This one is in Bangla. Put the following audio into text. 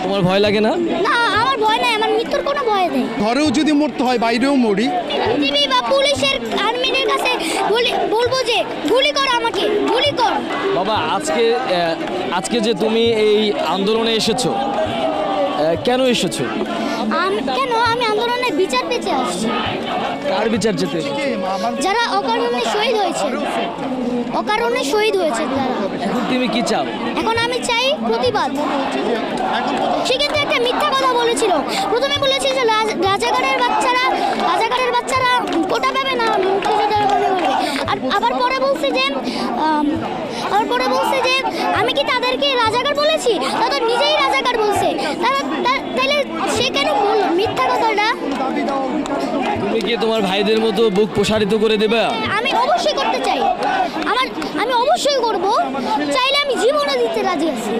তোমার ভয় লাগে না? না, আমার ভয় নাই, আমার মৃত্যুর কোনো ভয় নেই। ঘরেও যদি মরতে হয় বাইরেও মরি। বিজিবি বা পুলিশের আর্মিদের কাছে বলবো যে গুলি কর, আমাকে গুলি কর। বাবা, আজকে যে তুমি এই আন্দোলনে এসেছো, কেন এসেছো? আমি আন্দোলনের বিচার পেতে আসছি। কার বিচার চেতে? যারা অকারণে শহীদ হয়েছে, অকারণে শহীদ হয়েছে যারা। এখন তুমি কি চাও? এখন আমি চাই প্রতিবাদ। সে কিন্তু একটা মিথ্যা কথা বলেছিল। প্রথমে বলেছিল যে রাজাকারের বাচ্চারা কোটা পাবে না, মুক্তিযোদ্ধারা পাবে। আর আবার পরে বলছে যে আমি কি তাদেরকে রাজাকার বলেছি? তারা তো নিজেই রাজাকার বলছে। তাহলে সে কেন বলল মিথ্যা কথাটা? তুমি কি তোমার ভাইদের মতো বুক প্রসারিত করে দেবে? আমি অবশ্যই করতে চাই। আমি অবশ্যই করব। চাইলে আমি জীবনও দিতে রাজি আছি।